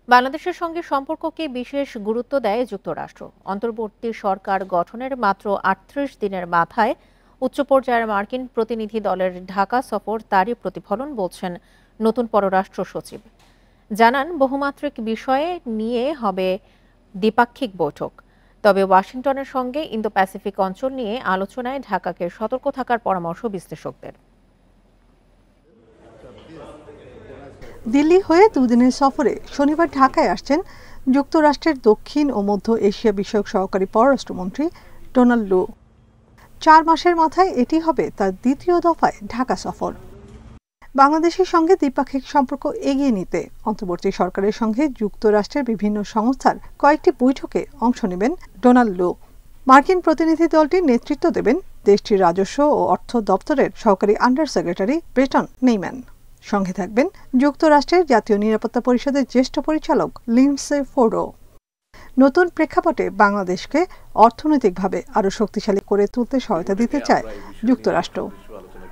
বাংলাদেশের সঙ্গে সম্পর্ককে বিশেষ গুরুত্ব দেয় যুক্তরাষ্ট্র। অন্তর্বর্তী সরকার গঠনের মাত্র ৩৮ দিনের মাথায় উচ্চ পর্যায়ের মার্কিন প্রতিনিধি দলের ঢাকা সফর তারই প্রতিফলন বলছেন নতুন পররাষ্ট্র সচিব। জানান, বহুমাত্রিক বিষয়ে নিয়ে হবে দ্বিপাক্ষিক বৈঠক। তবে ওয়াশিংটনের সঙ্গে ইন্দো প্যাসিফিক অঞ্চল নিয়ে আলোচনায় ঢাকাকে সতর্ক থাকার পরামর্শ বিশ্লেষকদের। দিল্লি হয়ে দুদিনের সফরে শনিবার ঢাকায় আসছেন যুক্তরাষ্ট্রের দক্ষিণ ও মধ্য এশিয়া বিষয়ক সহকারী পররাষ্ট্রমন্ত্রী ডোনাল্ড লু। ৪ মাসের মাথায় এটি হবে তার দ্বিতীয় দফায় ঢাকা সফর। বাংলাদেশের সঙ্গে দ্বিপাক্ষিক সম্পর্ক এগিয়ে নিতে অন্তর্বর্তী সরকারের সঙ্গে যুক্তরাষ্ট্রের বিভিন্ন সংস্থার কয়েকটি বৈঠকে অংশ নেবেন ডোনাল্ড লু। মার্কিন প্রতিনিধি দলটির নেতৃত্ব দেবেন দেশটির রাজস্ব ও অর্থ দপ্তরের সহকারী আন্ডার সেক্রেটারি ব্রেটন নেইম্যান। সঙ্গে থাকবেন যুক্তরাষ্ট্রের জাতীয় নিরাপত্তা পরিষদের জ্যেষ্ঠ পরিচালক লিন্ডসে ফোর্ডও। নতুন প্রেক্ষাপটে বাংলাদেশকে অর্থনৈতিকভাবে আরও শক্তিশালী করে তুলতে সহায়তা দিতে চায় যুক্তরাষ্ট্র।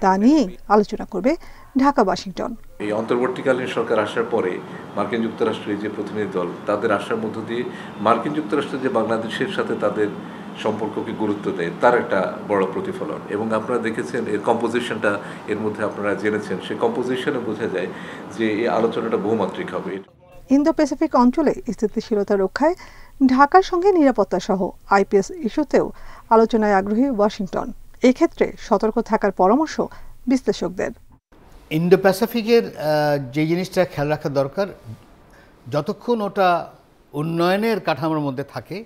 তা নিয়েই আলোচনা করবে ঢাকা ওয়াশিংটন। এই অন্তর্বর্তীকালীন সরকার আসার পরে মার্কিন যুক্তরাষ্ট্রের যে প্রতিনিধি দল তাদের আসার মধ্য দিয়ে মার্কিন যুক্তরাষ্ট্র যে বাংলাদেশের সাথে তাদের সম্পর্ককে গুরুত্ব দেয় তার একটা বড় প্রতিফলন। এবং আপনারা দেখেছেন এর কম্পোজিশনটা, এর মধ্যে আপনারা জেনেছেন সেই কম্পোজিশনে বোঝা যায় যে এই আলোচনাটা বহুমাত্রিক হবে। ইন্দো প্যাসিফিক অঞ্চলে স্থিতিশীলতা রক্ষায় ঢাকার সঙ্গে নিরাপত্তা সহ আইপিএস ইস্যুতেও আলোচনায় আগ্রহী ওয়াশিংটন। এক্ষেত্রে সতর্ক থাকার পরামর্শ বিশ্লেষকদের। ইন্দো প্যাসিফিকের যে জিনিসটা খেয়াল রাখা দরকার, যতক্ষণ ওটা উন্নয়নের কাঠামোর মধ্যে থাকে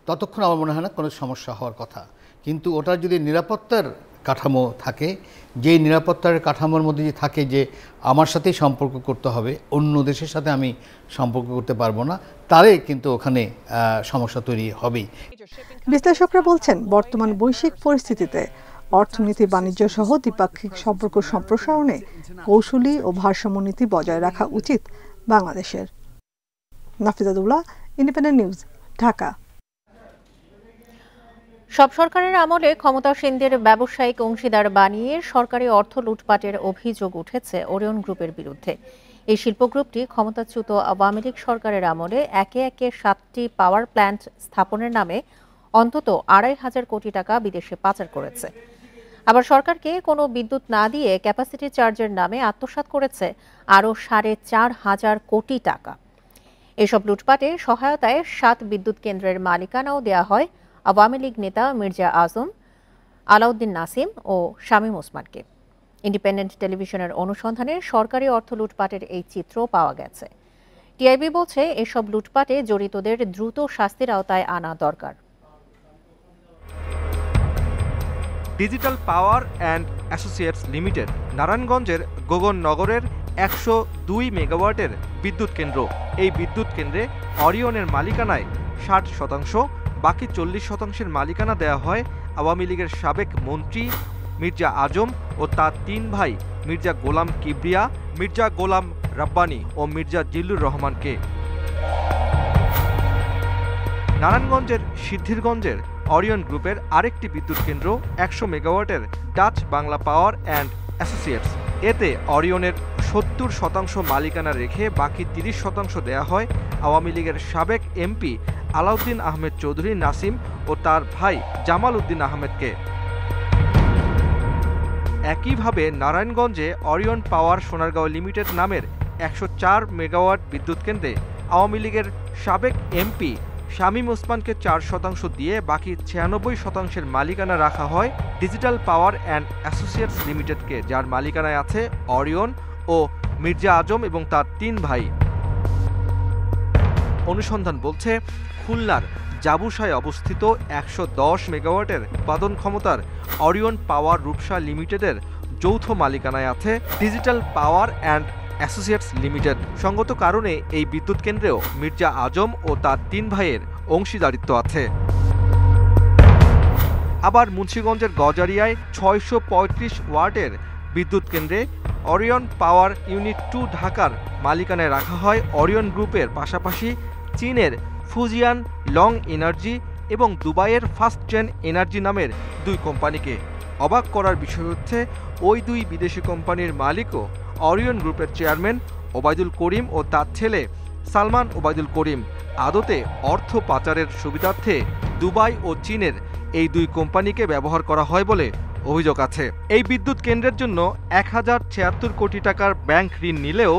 ততক্ষণ আমার মনে হয় না কোনো সমস্যা হওয়ার কথা। কিন্তু ওটা যদি নিরাপত্তার কাঠামো থাকে, যে নিরাপত্তার কাঠামোর মধ্যে যে থাকে যে আমার সাথেই সম্পর্ক করতে হবে, অন্য দেশের সাথে আমি সম্পর্ক করতে পারবো না, তারে কিন্তু ওখানে সমস্যা তৈরি হবেই। বিশ্লেষকরা বলছেন, বর্তমান বৈশ্বিক পরিস্থিতিতে অর্থনীতি, বাণিজ্য সহ দ্বিপাক্ষিক সম্পর্ক সম্প্রসারণে কৌশলী ও ভারসাম্য নীতি বজায় রাখা উচিত বাংলাদেশের। নাফিজাতুল্লাহ, ইন্ডিপেন্ডেন্ট নিউজ, ঢাকা। সব সরকারের আমলে ক্ষমতাসীনদের ব্যবসায়িক অংশীদার বানিয়ে সরকারি অর্থ লুটপাটের অভিযোগ উঠেছে ওরিয়ন গ্রুপের বিরুদ্ধে। এই শিল্প গ্রুপটি ক্ষমতাচ্যুত আওয়ামী লীগ সরকারের আমলে একে একে 7টি পাওয়ার প্ল্যান্ট স্থাপনের নামে অন্তত ২৫০০ কোটি টাকা বিদেশে পাচার করেছে। আবার সরকারকে কোনো বিদ্যুৎ না দিয়ে ক্যাপাসিটি চার্জের নামে আত্মসাৎ করেছে আরও ৪৫০০ কোটি টাকা। এসব লুটপাটে সহায়তায় 7 বিদ্যুৎ কেন্দ্রের মালিকানাও দেয়া হয় আওয়ামী লীগ নেতা মির্জা আজম, আলাউদ্দিন নাসিম ও শামীম ওসমানকে। ইন্ডিপেন্ডেন্ট টেলিভিশনের অনুসন্ধানে সরকারি অর্থ লুটপাটের এই চিত্র পাওয়া গেছে। টিআইবি বলছে, এসব লুটপাটে জড়িতদের দ্রুত শাস্তির আওতায় আনা দরকার। Digital power and associates limited নারায়ণগঞ্জের গগননগরের ১০২ মেগাওয়াটের বিদ্যুৎ কেন্দ্র। এই বিদ্যুৎ কেন্দ্রে অরিয়নের মালিকানায় ৬০%, বাকি ৪০%-এর মালিকানা দেয়া হয় আওয়ামী লীগের সাবেক মন্ত্রী মির্জা আজম ও তার ৩ ভাই মির্জা গোলাম কিবরিয়া, মির্জা গোলাম রাব্বানী ও মির্জা জিল্লুর রহমানকে। নারায়ণগঞ্জের সিদ্ধিরগঞ্জের অরিয়ন গ্রুপের আরেকটি বিদ্যুৎ কেন্দ্র ১০০ মেগাওয়াটের Dutch Bangla power and associates. এতে অরিয়নের ৭০% মালিকানা রেখে বাকি ৩০% দেয়া হয় আওয়ামী লীগের সাবেক এমপি আলাউদ্দিন আহমেদ চৌধুরী নাসিম ও তার ভাই জামাল উদ্দিন আহমেদকে। একইভাবে নারায়ণগঞ্জে অরিয়ন পাওয়ার সোনারগাঁও লিমিটেড নামের ১০৪ মেগাওয়াট বিদ্যুৎ কেন্দ্রে আওয়ামী লীগের সাবেক এমপি শামীম ওসমানকে ৪% দিয়ে বাকি ৯৬%-এর মালিকানা রাখা হয় ডিজিটাল পাওয়ার অ্যান্ড অ্যাসোসিয়েটস লিমিটেডকে, যার মালিকানায় আছে অরিয়ন ও মির্জা আজম এবং তার ৩ ভাই। অনুসন্ধান বলছে, খুলনার জাবুসায় অবস্থিত ১১০ মেগাওয়াটের উৎপাদন ক্ষমতার অরিয়ন পাওয়ার রূপসা লিমিটেডের যৌথ মালিকানায় আছে digital power and associates limited. সঙ্গত কারণে এই বিদ্যুৎ কেন্দ্রেও মির্জা আজম ও তার ৩ ভাইয়ের অংশীদারিত্ব আছে। আবার মুন্সিগঞ্জের গজারিয়ায় ৬৩৫ ওয়াটের বিদ্যুৎ কেন্দ্রে অরিয়ন পাওয়ার ইউনিট 2 ঢাকার মালিকানায় রাখা হয় অরিয়ন গ্রুপের পাশাপাশি চীনের ফুজিয়ান লং এনার্জি এবং দুবাইয়ের ফার্স্ট জেন এনার্জি নামের 2 কোম্পানিকে। অবাক করার বিষয় হচ্ছে, ওই 2 বিদেশি কোম্পানির মালিকও অরিয়ন গ্রুপের চেয়ারম্যান ওবায়দুল করিম ও তার ছেলে সালমান ওবায়দুল করিম। আদতে অর্থ পাচারের সুবিধার্থে দুবাই ও চীনের এই দুই কোম্পানিকে ব্যবহার করা হয় বলে অভিযোগ আছে। এই বিদ্যুৎ কেন্দ্রের জন্য 1076 কোটি টাকার ব্যাংক ঋণ নিলেও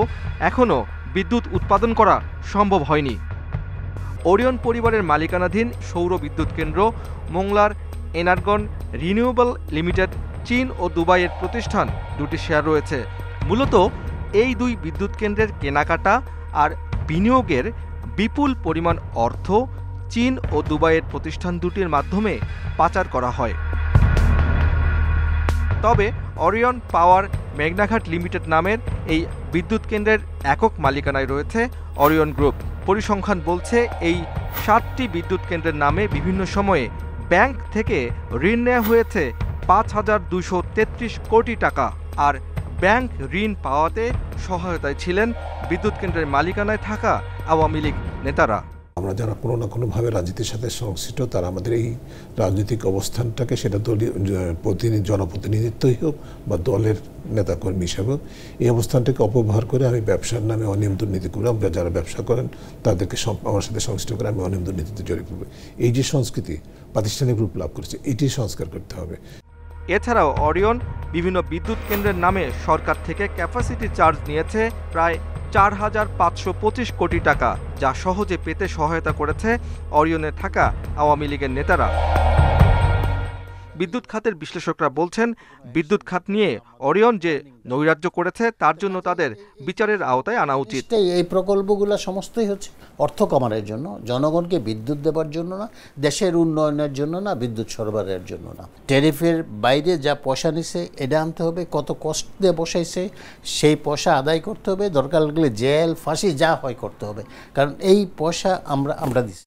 এখনও বিদ্যুৎ উৎপাদন করা সম্ভব হয়নি। ওরিয়ন পরিবারের মালিকানাধীন সৌর বিদ্যুৎ কেন্দ্র মোংলার এনার্গন রিনিউয়েবল লিমিটেড চীন ও দুবাইয়ের প্রতিষ্ঠান দুটি শেয়ার রয়েছে। মূলত এই দুই বিদ্যুৎ কেন্দ্রের কেনাকাটা আর বিনিয়োগের বিপুল পরিমাণ অর্থ চীন ও দুবাইয়ের প্রতিষ্ঠান দুটির মাধ্যমে পাচার করা হয়। তবে অরিয়ন পাওয়ার মেঘনাঘাট লিমিটেড নামের এই বিদ্যুৎ কেন্দ্রের একক মালিকানায় রয়েছে অরিয়ন গ্রুপ। পরিসংখ্যান বলছে এই 7টি বিদ্যুৎ কেন্দ্রের নামে বিভিন্ন সময়ে ব্যাংক থেকে ঋণ নেওয়া হয়েছে 5,233 কোটি টাকা। আর ব্যাংক ঋণ পাওয়াতে সহায়তায় ছিলেন বিদ্যুৎ কেন্দ্রের মালিকানায় থাকা আওয়ামী লীগ নেতারা। আমরা যারা কোনো না কোনোভাবে রাজনীতির সাথে সংশ্লিষ্ট, তারা আমাদের এই রাজনৈতিক অবস্থানটাকে, সেটা দলীয় জনপ্রতিনিধিত্বই হোক বা দলের নেতাকর্মী হিসাবে হোক, এই অবস্থানটাকে অপব্যবহার করে আমি ব্যবসার নামে অনিয়ম দুর্নীতি করে, আমরা যারা ব্যবসা করেন তাদেরকে আমার সাথে সংশ্লিষ্ট করে আমি অনিয়ম দুর্নীতিতে জড়িয়ে পড়ব। এই যে সংস্কৃতি প্রাতিষ্ঠানিক রূপ লাভ করেছে, এটি সংস্কার করতে হবে। এছাড়াও অরিয়ন বিভিন্ন বিদ্যুৎ কেন্দ্রের নামে সরকার থেকে ক্যাপাসিটি চার্জ নিয়েছে প্রায় 4,525 কোটি টাকা, যা সহজে পেতে সহায়তা করেছে অরিয়নে থাকা আওয়ামী লীগের নেতারা। বিদ্যুৎ খাতের বিশ্লেষকরা বলছেন, বিদ্যুৎ খাত নিয়ে অরিয়ন যে নৈরাজ্য করেছে তার জন্য তাদের বিচারের আওতায় আনা উচিত। এই প্রকল্পগুলো সমস্তই হচ্ছে অর্থ কামানোর জন্য, জনগণকে বিদ্যুৎ দেওয়ার জন্য না, দেশের উন্নয়নের জন্য না, বিদ্যুৎ সরবরাহের জন্য না। ট্যারিফের বাইরে যা পয়সা নিছে এটা আনতে হবে, কত কষ্ট দিয়ে বসাইছে সেই পয়সা আদায় করতে হবে, দরকার লাগলে জেল ফাঁসি যা হয় করতে হবে, কারণ এই পয়সা আমরা দিচ্ছি।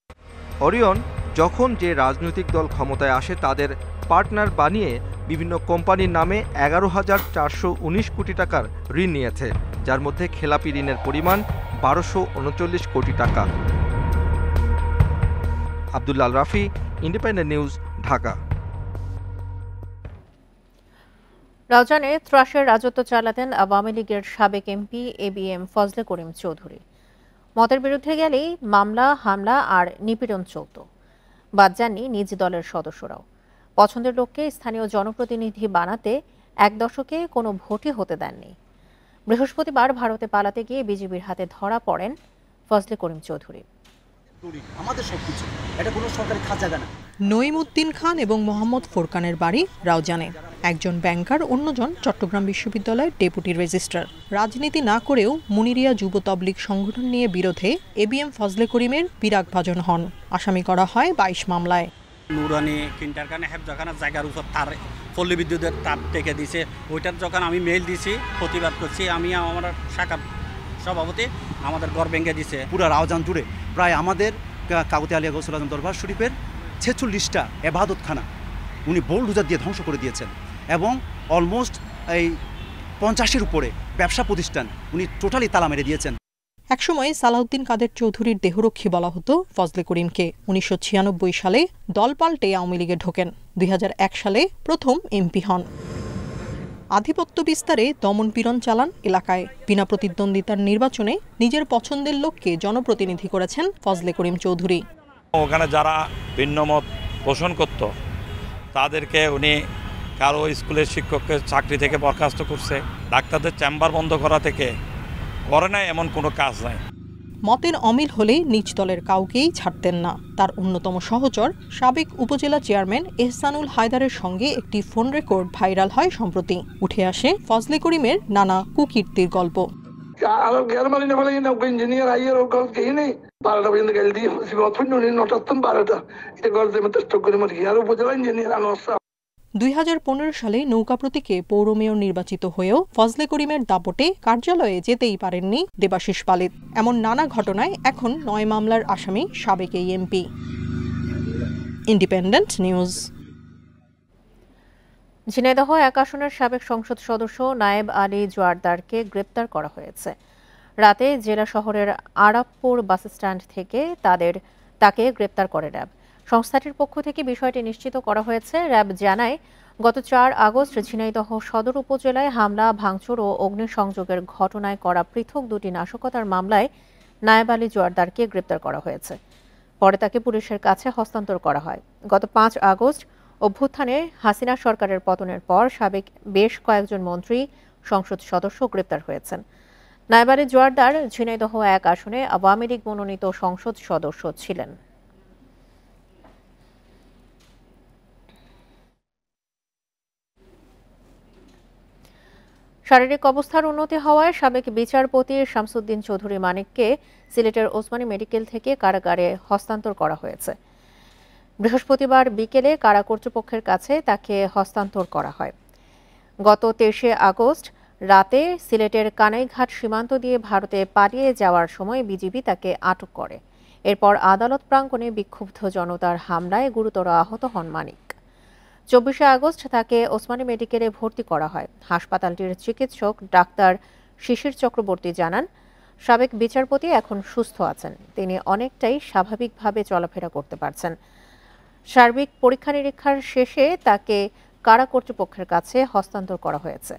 অরিয়ন যখন যে রাজনৈতিক দল ক্ষমতায় আসে তাদের পার্টনার বানিয়ে বিভিন্ন কোম্পানির নামে 11,419 কোটি টাকার ঋণ নিয়েছে, যার মধ্যে খেলাপি ঋণের পরিমাণ 1239 কোটি টাকা। Abdullah Al Rafi, independent news, Dhaka. রাউজানে ত্রাসের রাজত্ব চালাতেন আওয়ামী লীগের সাবেক এমপি ABM ফজলে করিম চৌধুরী। মতের বিরুদ্ধে গেলেই মামলা, হামলা আর নিপীড়ন চলত। বাদ যাননি নিজ দলের সদস্যরাও। পছন্দের লোককে স্থানীয় জনপ্রতিনিধি বানাতে এক দশকে কোনো ভোটই হতে দেননি। বৃহস্পতিবার ভারতে পালাতে গিয়ে বিজিবির হাতে ধরা পড়েন ফজলে করিম চৌধুরী। নঈমুদ্দিন খান এবং মোহাম্মদ ফোরকানের বাড়ি রাউজানে। একজন ব্যাংকার, অন্যজন চট্টগ্রাম বিশ্ববিদ্যালয়ের ডেপুটি রেজিস্ট্রার। রাজনীতি না করেও মুনিরিয়া যুব তাবলীগ সংগঠন নিয়ে বিরোধে ABM ফজলে করিমের বিরাগভাজন হন। আসামি করা হয় 22 মামলায়। নুরানি কিন্টারখানা হেফজাখানা জায়গার উপর তার পল্লী বিদ্যুতের তার টেকে দিছে, ওইটার যখন আমি মেইল দিছি, প্রতিবাদ করছি, আমি আমার শাখার সভাপতি আমাদের ঘর ভেঙে দিছে। পুরো রাউজান জুড়ে প্রায় আমাদের কাগতে আলিয়া গৌসুল আজম দরবার শরীফের 46টা এবাদতখানা উনি বোল্ডোজার দিয়ে ধ্বংস করে দিয়েছেন, এবং অলমোস্ট এই 50-এর উপরে ব্যবসা প্রতিষ্ঠান উনি টোটালি তালা মেরে দিয়েছেন। একসময় সালাউদ্দিন কাদের চৌধুরীর দেহরক্ষী বলা হতো ফজলে করিমকে। 1996 সালে দল পাল্টে আওয়ামী লীগে ঢোকেন। 2001 সালে প্রথম এমপি হন। আধিপত্য বিস্তারে দমনপীড়ন চালান এলাকায়। বিনা প্রতিদ্বন্দ্বিতার নির্বাচনে নিজের পছন্দের লোককে জনপ্রতিনিধি করেছেন ফজলে করিম চৌধুরী। ওখানে যারা ভিন্নমত পোষণ করত তাদেরকে উনি কারো স্কুলের শিক্ষককে চাকরি থেকে বরখাস্ত করছে, ডাক্তারদের চেম্বার বন্ধ করা থেকে করে নাই এমন কোনো কাজ নাই। মতের অমিল হলে নিজ দলের কাউকেই ছাড়তেন না। তার অন্যতম সহচর সাবেক উপজেলা চেয়ারম্যান এহসানুল হায়দারের সঙ্গে একটি ফোন রেকর্ড ভাইরাল হয় সম্প্রতি। উঠে আসে ফজলে করিমের নানা কুকীর্তির গল্প। ইঞ্জিনিয়ার 2015 সালে নৌকা প্রতীকে পৌর মেয়র নির্বাচিত হয়েও ফজলে করিমের দাপটে কার্যালয়ে যেতেই পারেননি দেবাশিস পালিত। এমন নানা ঘটনায় এখন 9 মামলার আসামি সাবেক এই এমপি। Independent news. ঝিনাইদহ 1 আসনের সাবেক সংসদ সদস্য নায়েব আলী জোয়ারদারকে গ্রেপ্তার করা হয়েছে। রাতে জেলা শহরের আরাবপুর বাসস্ট্যান্ড থেকে তাকে গ্রেপ্তার করে র্যাব। সংস্থাটির পক্ষ থেকে বিষয়টি নিশ্চিত করা হয়েছে। র্যাব জানায়, গত 4 আগস্ট ঝিনাইদহ সদর উপজেলায় হামলা, ভাঙচুর ও অগ্নিসংযোগের ঘটনায় করা পৃথক 2টি নাশকতার মামলায় নায়েব আলী জোয়ারদারকে গ্রেপ্তার করা হয়েছে। পরে তাকে পুলিশের কাছে হস্তান্তর করা হয়। গত ৫ আগস্ট অভ্যুত্থানে হাসিনা সরকারের পতনের পর সাবেক বেশ কয়েকজন মন্ত্রী, সংসদ সদস্য গ্রেপ্তার হয়েছেন। নায়েব আলী জোয়ারদার ঝিনাইদহ ১ আসনে আওয়ামী লীগ মনোনীত সংসদ সদস্য ছিলেন। শারীরিক অবস্থার উন্নতি হওয়ায় সাবেক বিচারপতি শামসুদ্দিন চৌধুরী মানিককে সিলেটের ওসমানী মেডিকেল থেকে কারাগারে হস্তান্তর করা হয়েছে। বৃহস্পতিবার বিকেলে কারা কর্তৃপক্ষের কাছে তাকে হস্তান্তর করা হয়। গত ২৩ আগস্ট রাতে সিলেটের কানাইঘাট সীমান্ত দিয়ে ভারতে পালিয়ে যাওয়ার সময় বিজিবি তাকে আটক করে। এরপর আদালত প্রাঙ্গণে বিক্ষুব্ধ জনতার হামলায় গুরুতর আহত হন মানিক। ২৪ আগস্ট তাকে ওসমানী মেডিকেলে ভর্তি করা হয়। হাসপাতালটির চিকিৎসক ডাক্তার শিশির চক্রবর্তী জানান, সাবেক বিচারপতি এখন সুস্থ আছেন। তিনি অনেকটাই স্বাভাবিকভাবে চলাফেরা করতে পারছেন। সার্বিক পরীক্ষা নিরীক্ষার শেষে তাকে কারা কর্তৃপক্ষের কাছে হস্তান্তর করা হয়েছে।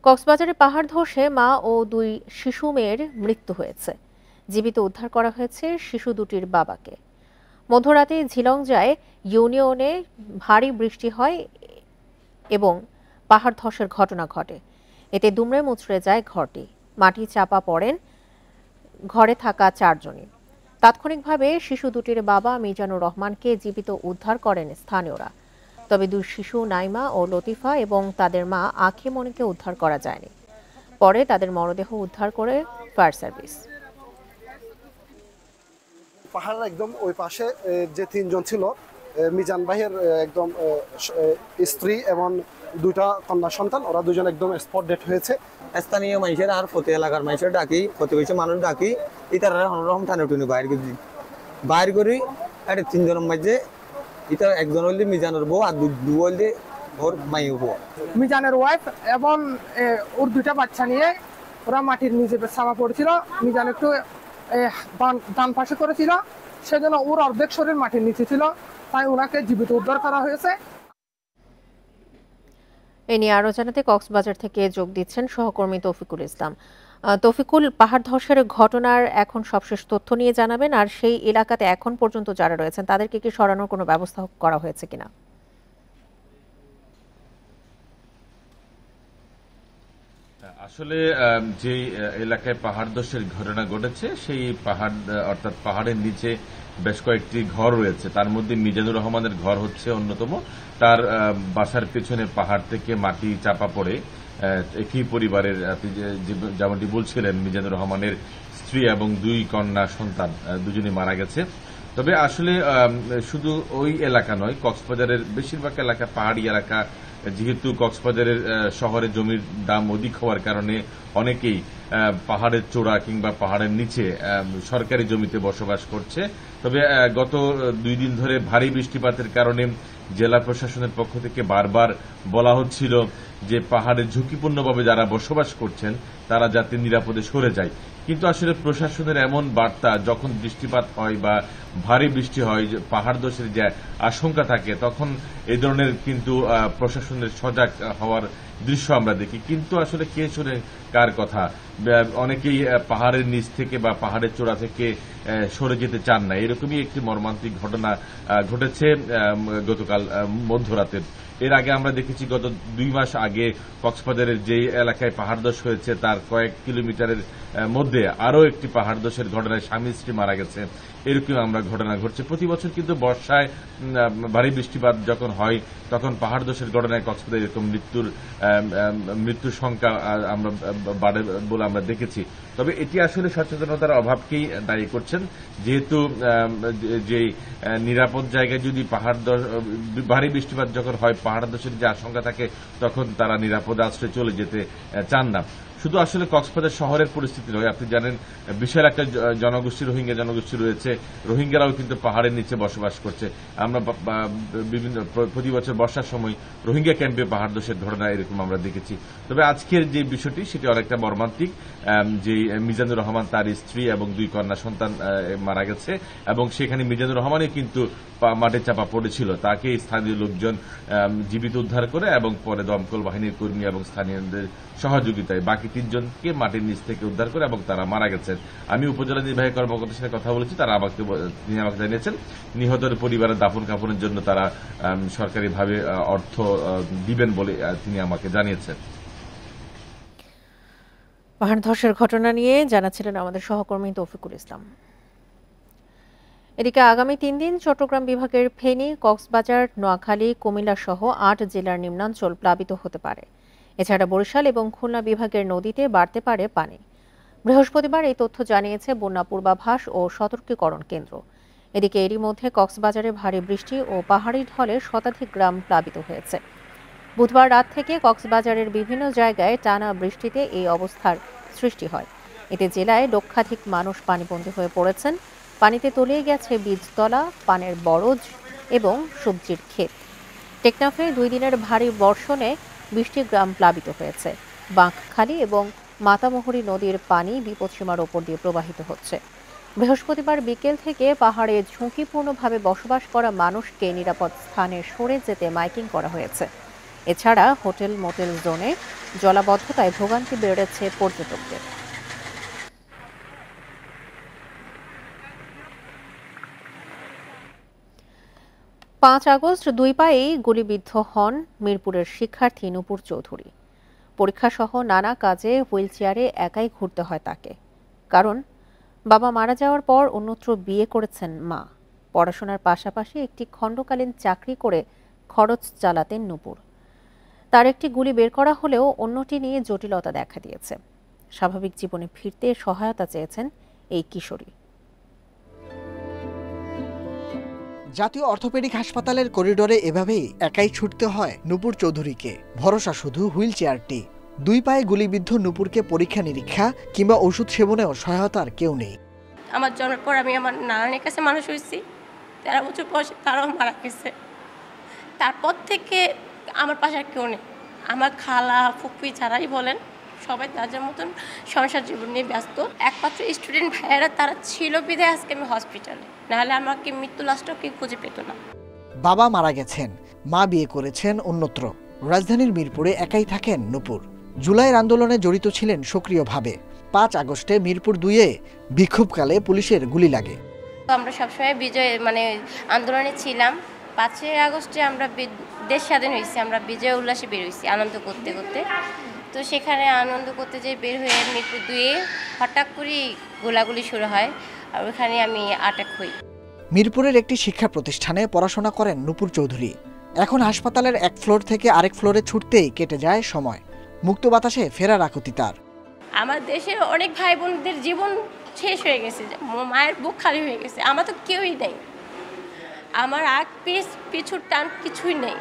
কক্সবাজারে পাহাড় ধসে মা ও ২ শিশু মেয়ের মৃত্যু হয়েছে। জীবিত উদ্ধার করা হয়েছে শিশু দুটির বাবাকে। মধ্যরাতে ঝিলংজায় ইউনিয়নে ভারী বৃষ্টি হয় এবং পাহাড় ধসের ঘটনা ঘটে। এতে দুমড়ে মুচড়ে যায় ঘরটি। মাটি চাপা পড়েন ঘরে থাকা ৪ জনই। তাৎক্ষণিকভাবে শিশু দুটির বাবা মিজানুর রহমানকে জীবিত উদ্ধার করেন স্থানীয়রা। তবে ২ শিশু নাইমা ও লতিফা এবং তাদের মা আঁখি মনিকে উদ্ধার করা যায়নি। পরে তাদের মরদেহ উদ্ধার করে ফায়ার সার্ভিস। পাহাড়ের একদম ওই পাশে যে ৩ জন ছিল, মিজান ভাইয়ের একদম স্ত্রী এবং 2টা কন্যা সন্তান, ওরা 2জন একদম স্পট ডেট হয়েছে। স্থানীয় মানুষের আর প্রতি এলাকার মানুষের ডাকি, প্রতিবেশী মানুষ ডাকি, ইতারা হনরকম টানে টুনি বাইর করি। আর 3 জনের মাঝে ইতার একজন হইলে মিজানের বউ আর 2 হইলে ওর মাইও বউ। মিজানের ওয়াইফ এবং ওর 2টা বাচ্চা নিয়ে ওরা মাটির নিচে চাপা পড়েছিল। মিজান একটু ডান পাশে করেছিল, সেজন্য ওর অর্ধেক শরীর মাটির নিচে ছিল, তাই ওনাকে জীবিত উদ্ধার করা হয়েছে। এ নিয়ে আরো জানাতে কক্সবাজার থেকে যোগ দিচ্ছেন সহকর্মী তৌফিকুল ইসলাম। তৌফিকুল, পাহাড় ধসের ঘটনার এখন সবশেষ তথ্য নিয়ে জানাবেন, আর সেই এলাকাতে এখন পর্যন্ত যারা রয়েছেন তাদেরকে কি সরানোর কোনো ব্যবস্থা করা হয়েছে কিনা? আসলে যে এলাকায় পাহাড় ধসের ঘটনা ঘটেছে সেই পাহাড় অর্থাৎ পাহাড়ের নিচে বেশ কয়েকটি ঘর রয়েছে। তার মধ্যে মিজানুর রহমানের ঘর হচ্ছে অন্যতম। তার বাসার পেছনে পাহাড় থেকে মাটি চাপা পড়ে একই পরিবারের, আপনি যেমনটি বলছিলেন, মিজানুর রহমানের স্ত্রী এবং 2 কন্যা সন্তান, 2জনই মারা গেছে। তবে আসলে শুধু ওই এলাকা নয়, কক্সবাজারের বেশিরভাগ এলাকা পাহাড়ি এলাকা। যেহেতু কক্সবাজারের শহরে জমির দাম অধিক হওয়ার কারণে অনেকেই পাহাড়ের চূড়া কিংবা পাহাড়ের নিচে সরকারি জমিতে বসবাস করছে। তবে গত 2 দিন ধরে ভারী বৃষ্টিপাতের কারণে জেলা প্রশাসনের পক্ষ থেকে বারবার বলা হচ্ছিল যে পাহাড়ে ঝুঁকিপূর্ণভাবে যারা বসবাস করছেন তারা যাতে নিরাপদে সরে যায়। কিন্তু আসলে প্রশাসনের এমন বার্তা, যখন বৃষ্টিপাত হয় বা ভারী বৃষ্টি হয়, পাহাড় ধসের যে আশঙ্কা থাকে, তখন এই ধরনের কিন্তু প্রশাসনের সজাগ হওয়ার দৃশ্য আমরা দেখি। কিন্তু আসলে কে শুনে কার কথা? অনেকেই পাহাড়ের নিচ থেকে বা পাহাড়ের চূড়া থেকে সরে যেতে চান না। এরকমই একটি মর্মান্তিক ঘটনা ঘটেছে গতকাল মধ্যরাতে। এর আগে আমরা দেখেছি গত 2 মাস আগে কক্সবাজারের যে এলাকায় পাহাড় ধস হয়েছে তার কয়েক কিলোমিটারের মধ্যে আরও একটি পাহাড় ধসের ঘটনায় স্বামী স্ত্রী মারা গেছে। এরকম আমরা ঘটনা ঘটছে প্রতি বছর। কিন্তু বর্ষায় ভারী বৃষ্টিপাত যখন হয় তখন পাহাড় ধসের ঘটনায় কক্সবাজারে এরকম মৃত্যুর সংখ্যা আমরা বাড়ে বলে আমরা দেখেছি। তবে এটি আসলে সচেতনতার অভাবকেই দায়ী করছেন, যেহেতু যে নিরাপদ জায়গায় যদি ভারী বৃষ্টিপাত যখন হয়, পাহাড় ধসের যে আশঙ্কা থাকে, তখন তারা নিরাপদ আশ্রয়ে চলে যেতে চান না। শুধু আসলে কক্সবাজার শহরের পরিস্থিতি নয়, আপনি জানেন বিশাল একটা জনগোষ্ঠী রোহিঙ্গা জনগোষ্ঠী রয়েছে, রোহিঙ্গারাও কিন্তু পাহাড়ের নিচে বসবাস করছে। আমরা বিভিন্ন প্রতি বছর বর্ষার সময় রোহিঙ্গা ক্যাম্পে পাহাড় ধসের ঘটনা এরকম আমরা দেখেছি। তবে আজকের যে বিষয়টি সেটি অনেকটা মর্মান্তিক, যে মিজানুর রহমান তার স্ত্রী এবং 2 কন্যা সন্তান মারা গেছে এবং সেখানে মিজানুর রহমানই কিন্তু মাঠে চাপা পড়েছিল। তাকে স্থানীয় লোকজন জীবিত উদ্ধার করে এবং পরে দমকল বাহিনীর কর্মী এবং স্থানীয়দের সহযোগিতায় বাকি 3 জনকে মাটির নিচ থেকে উদ্ধার করে এবং তারা মারা গেছেন। আমি উপজেলা নির্বাহী কর্মকর্তার সাথে কথা বলেছি, তিনি আমাকে জানিয়েছেন নিহতের পরিবারের দাফন কাফনের জন্য তারা সরকারিভাবে অর্থ দিবেন বলে তিনি আমাকে জানিয়েছেন। পাহাড় ধসের ঘটনা নিয়ে জানাচ্ছিলেন আমাদের সহকর্মী তৌফিকুল ইসলাম। এদিকে আগামী 3 দিন চট্টগ্রাম বিভাগের ফেনী, কক্সবাজার, নোয়াখালী, কুমিল্লা সহ 8 জেলার নিম্নাঞ্চল প্লাবিত হতে পারে। এছাড়া বরিশাল এবং খুলনা বিভাগের নদীতে বাড়তে পারে পানি। বৃহস্পতিবার এই তথ্য জানিয়েছে বন্যা পূর্বাভাস ও সতর্কীকরণ কেন্দ্র। এদিকে এরই মধ্যে কক্সবাজারে ভারী বৃষ্টি ও পাহাড়ি ঢলে শতাধিক গ্রাম প্লাবিত হয়েছে। বুধবার রাত থেকে কক্সবাজারের বিভিন্ন জায়গায় টানা বৃষ্টিতে এই অবস্থার সৃষ্টি হয়। এতে জেলায় লক্ষাধিক মানুষ পানিবন্দী হয়ে পড়েছেন। পানিতে তলিয়ে গেছে বীজতলা, পানের বরজ এবং সবজির ক্ষেত। টেকনাফে 2 দিনের ভারী বর্ষণে 20টি গ্রাম প্লাবিত হয়েছে। বাঁকখালী এবং মাতামুহুরী নদীর পানি বিপদসীমার ওপর দিয়ে প্রবাহিত হচ্ছে। বৃহস্পতিবার বিকেল থেকে পাহাড়ে ঝুঁকিপূর্ণভাবে বসবাস করা মানুষকে নিরাপদ স্থানে সরে যেতে মাইকিং করা হয়েছে। এছাড়া হোটেল মোটেল জোনে জলাবদ্ধতায় ভোগান্তি বেড়েছে পর্যটকদের। 5 আগস্ট 2 পায়েই গুলিবিদ্ধ হন মিরপুরের শিক্ষার্থী নূপুর চৌধুরী। পরীক্ষাসহ নানা কাজে হুইলচেয়ারে একাই ঘুরতে হয় তাকে। কারণ বাবা মারা যাওয়ার পর অন্যত্র বিয়ে করেছেন মা। পড়াশোনার পাশাপাশি একটি খণ্ডকালীন চাকরি করে খরচ চালাতেন নূপুর। তার একটি গুলি বের করা হলেও অন্যটি নিয়ে জটিলতা দেখা দিয়েছে। স্বাভাবিক জীবনে ফিরতে সহায়তা চেয়েছেন এই কিশোরী। জাতীয় অর্থোপেডিক হাসপাতালের করিডোরে এভাবেই একাই ছুটতে হয় নূপুর চৌধুরীকে। ভরসা শুধু হুইল চেয়ারটি। 2 পায়ে গুলিবিদ্ধ নূপুরকে পরীক্ষা নিরীক্ষা কিংবা ওষুধ সেবনেও সহায়তার কেউ নেই। আমার জন্মের পর আমি আমার নানার কাছে মানুষ হয়েছি। 13 বছর বয়সে তারাও মারা গেছে। তারপর থেকে আমার পাশে আর কেউ নেই। আমার খালা ফুপি যারাই বলেন সবাই তাদের মতন সংসার জীবন নিয়ে ব্যস্ত। একমাত্র স্টুডেন্ট ভাইয়েরা তারা ছিল বিধায় আজকে আমি হসপিটালে, নাহলে আমাকে মৃত্যু লাশটাও কেউ খুঁজে পেত না। বাবা মারা গেছেন, মা বিয়ে করেছেন অন্যত্র। রাজধানীর মিরপুরে একাই থাকেন নূপুর। জুলাইয়ের আন্দোলনে জড়িত ছিলেন সক্রিয়ভাবে। 5 আগস্টে মিরপুর 2-এ বিক্ষোভকালে পুলিশের গুলি লাগে। আমরা সবসময় বিজয় আন্দোলনে ছিলাম। 5 আগস্টে আমরা দেশ স্বাধীন হয়েছি, আমরা বিজয় উল্লাসে বের হয়েছি আনন্দ করতে করতে। তো সেখানে আনন্দ করতে যে বের হয়ে মিরপুর 2-এ হঠাৎ করে গোলাগুলি শুরু হয় আর ওখানে আমি আটক হই। মিরপুরের একটি শিক্ষা প্রতিষ্ঠানে পড়াশোনা করেন নূপুর চৌধুরী। এখন হাসপাতালের 1 ফ্লোর থেকে আরেক ফ্লোরে ছুটতেই কেটে যায় সময়। মুক্ত বাতাসে ফেরার আকুতি তার। আমার দেশের অনেক ভাই বোনদের জীবন শেষ হয়ে গেছে, মায়ের বুক খালি হয়ে গেছে। আমার তো কেউই নেই, আমার আগ পিছুর টান কিছুই নেই।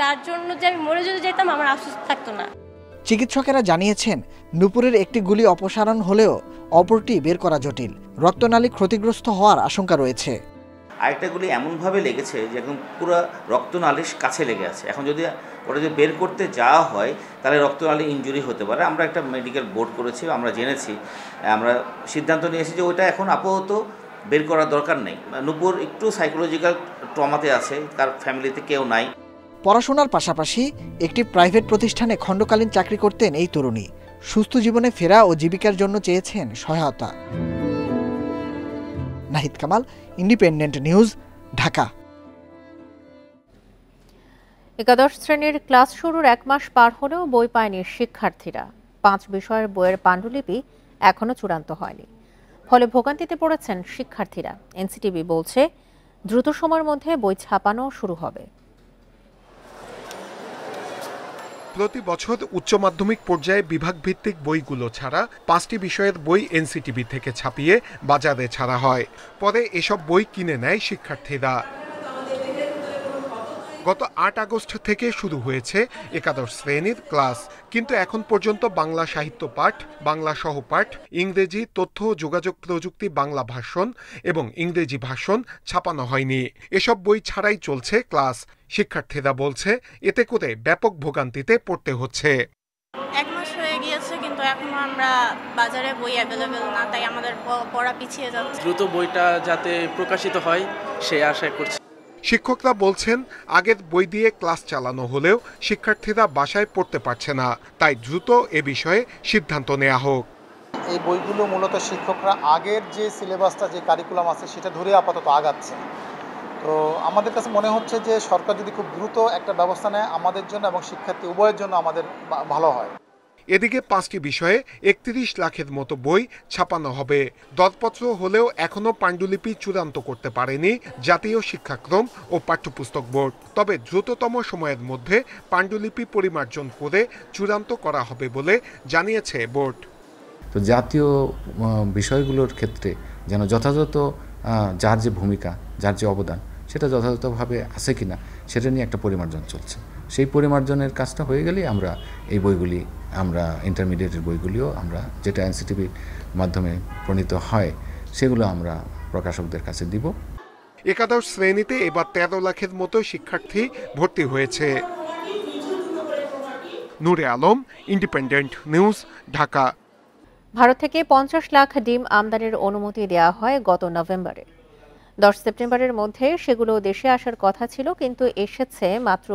তার জন্য যে আমি মরে যদি যেতাম আমার আফসোস থাকতো না। চিকিৎসকেরা জানিয়েছেন নূপুরের একটি গুলি অপসারণ হলেও অপরটি বের করা জটিল। রক্তনালী ক্ষতিগ্রস্ত হওয়ার আশঙ্কা রয়েছে। আরেকটা গুলি এমনভাবে লেগেছে যে একদম পুরো রক্তনালীর কাছে লেগে আছে। এখন যদি ওটা যদি বের করতে যাওয়া হয় তাহলে রক্তনালী ইনজুরি হতে পারে। আমরা একটা মেডিকেল বোর্ড করেছি, আমরা জেনেছি, আমরা সিদ্ধান্ত নিয়েছি যে ওইটা এখন আপাতত বের করার দরকার নেই। নূপুর একটু সাইকোলজিক্যাল ট্রমাতে আছে, তার ফ্যামিলিতে কেউ নাই। পড়াশোনার পাশাপাশি একটি প্রাইভেট প্রতিষ্ঠানে খণ্ডকালীন চাকরি করতেন এই তরুণী। সুস্থ জীবনে ফেরা ও জীবিকার জন্য চেয়েছেন সহায়তা। Nahid Kamal, independent news, Dhaka. একাদশ শ্রেণীর ক্লাস শুরুর 1 মাস পার হলেও বই পায়নি শিক্ষার্থীরা। 5 বিষয়ের বইয়ের পাণ্ডুলিপি এখনো চূড়ান্ত হয়নি। ফলে ভোগান্তিতে পড়েছেন শিক্ষার্থীরা। এনসিটিবি বলছে দ্রুত সময়ের মধ্যে বই ছাপানো শুরু হবে। প্রতি বছর উচ্চ মাধ্যমিক পর্যায়ে বিভাগভিত্তিক বইগুলো ছাড়া 5টি বিষয়ের বই এনসিটিবি থেকে ছাপিয়ে বাজারে ছাড়া হয়। পরে এসব বই কিনে নেয় শিক্ষার্থীরা। গত ৮ আগস্ট থেকে শুরু হয়েছে একাদশ শ্রেণীর ক্লাস, কিন্তু এখন পর্যন্ত বাংলা সাহিত্য পাঠ, বাংলা সহপাঠ, ইংরেজি, তথ্য ও যোগাযোগ প্রযুক্তি বাংলা ভাষণ এবং ইংরেজি ভাষণ ছাপানো হয়নি। এসব বই ছাড়াই চলছে ক্লাস। শিক্ষার্থীরা বলছে এতে করে ব্যাপক ভোগান্তিতে পড়তে হচ্ছে। 1 মাস হয়ে গিয়েছে, কিন্তু এখনো আমরা বাজারে বই অ্যাভেলেবেল না, তাই আমাদের পড়া পিছিয়ে যাচ্ছে। দ্রুত বইটা যাতে প্রকাশিত হয় সেই আশা করছি। শিক্ষকরা বলছেন আগের বই দিয়ে ক্লাস চালানো হলেও শিক্ষার্থীরা বাসায় পড়তে পারছে না, তাই দ্রুত এ বিষয়ে সিদ্ধান্ত নেওয়া হোক। এই বইগুলো মূলত শিক্ষকরা আগের যে সিলেবাসটা, যে কারিকুলাম আছে সেটা ধরে আপাতত আগাচ্ছে। তো আমাদের কাছে মনে হচ্ছে যে সরকার যদি খুব দ্রুত একটা ব্যবস্থা নেয় আমাদের জন্য এবং শিক্ষার্থী উভয়ের জন্য আমাদের ভালো হয়। এদিকে 5টি বিষয়ে 31 লাখের মতো বই ছাপানো হবে। দরপত্র হলেও এখনো পাণ্ডুলিপি চূড়ান্ত করতে পারেনি জাতীয় শিক্ষাক্রম ও পাঠ্যপুস্তক বোর্ড। তবে দ্রুততম সময়ের মধ্যে পাণ্ডুলিপি পরিমার্জন করে চূড়ান্ত করা হবে বলে জানিয়েছে বোর্ড। তো জাতীয় বিষয়গুলোর ক্ষেত্রে যেন যথাযথ যার যে ভূমিকা, যার যে অবদান, সেটা যথাযথভাবে আছে কিনা সেটা নিয়ে একটা পরিমার্জন চলছে। সেই পরিমার্জনের কাজটা হয়ে গেলেই আমরা এই বইগুলি, আমরা ইন্টারমিডিয়েটের বইগুলিও আমরা যেটা এনসিটিভির মাধ্যমে প্রণীত হয় সেগুলো আমরা প্রকাশকদের কাছে দিব। একাদশ শ্রেণীতে এবার 13 লাখের মতো শিক্ষার্থী ভর্তি হয়েছে। নূরে আলম, ইন্ডিপেন্ডেন্ট নিউজ, ঢাকা। ভারত থেকে 50 লাখ ডিম আমদানির অনুমতি দেওয়া হয় গত নভেম্বরে। 10 সেপ্টেম্বরের মধ্যে সেগুলো দেশে আসার কথা ছিল, কিন্তু এসেছে মাত্র